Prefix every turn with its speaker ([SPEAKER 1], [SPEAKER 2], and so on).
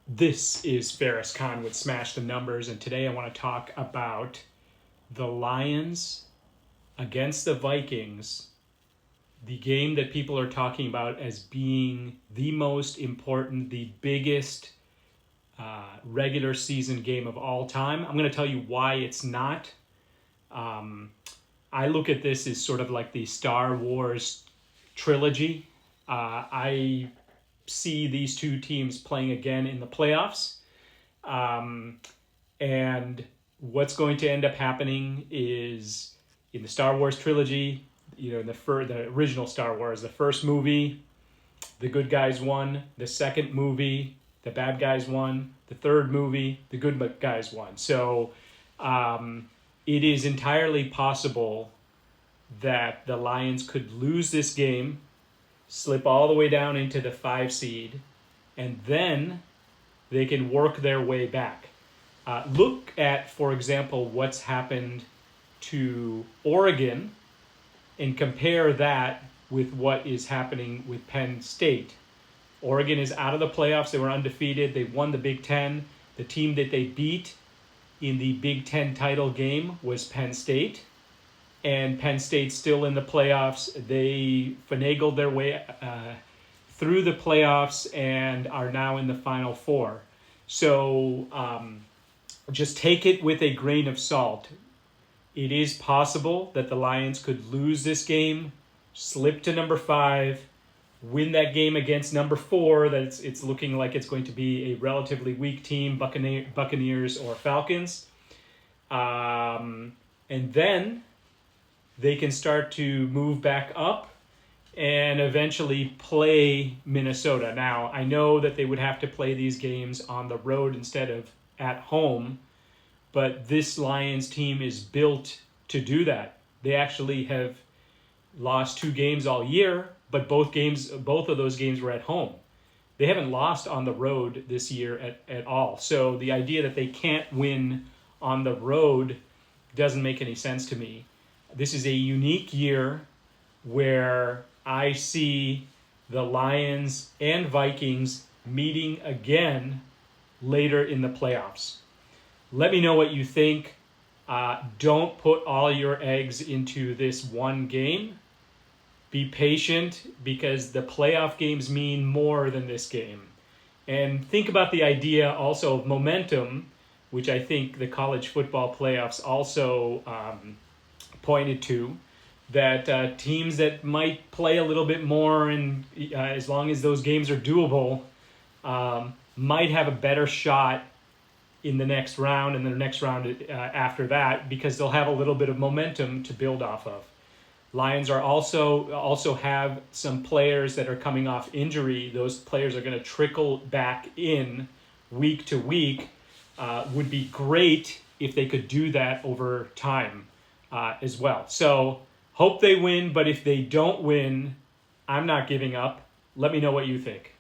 [SPEAKER 1] This is Ferris Khan with Smash the Numbers, and today I want to talk about the Lions against the Vikings, the game that people are talking about as being the most important, the biggest regular season game of all time. I'm going to tell you why it's not. I look at this as sort of like the Star Wars trilogy. I see these two teams playing again in the playoffs. Um, and what's going to end up happening is in the Star Wars trilogy, in the original Star Wars, the first movie, the good guys won. The second movie, the bad guys won. The third movie, the good guys won. So it is entirely possible that the Lions could lose this game, slip all the way down into the 5 seed, and then they can work their way back. Look at, for example, what's happened to Oregon and compare that with what is happening with Penn State. Oregon is out of the playoffs. They were undefeated. They won the Big Ten. The team that they beat in the Big Ten title game was Penn State. And Penn State's still in the playoffs. They finagled their way through the playoffs and are now in the Final Four. So just take it with a grain of salt. It is possible that the Lions could lose this game, slip to number 5, win that game against number 4. That it's looking like it's going to be a relatively weak team, Buccaneers or Falcons. And then they can start to move back up and eventually play Minnesota. Now, I know that they would have to play these games on the road instead of at home, but this Lions team is built to do that. They actually have lost 2 games all year, but both of those games were at home. They haven't lost on the road this year at all. So the idea that they can't win on the road doesn't make any sense to me. This is a unique year where I see the Lions and Vikings meeting again later in the playoffs. Let me know what you think. Don't put all your eggs into this one game. Be patient because the playoff games mean more than this game. And think about the idea also of momentum, which I think the college football playoffs also pointed to, that teams that might play a little bit more and as long as those games are doable, might have a better shot in the next round and the next round after that because they'll have a little bit of momentum to build off of. Lions are also have some players that are coming off injury. Those players are going to trickle back in week to week. Would be great if they could do that over time as well. So hope they win, but if they don't win, I'm not giving up. Let me know what you think.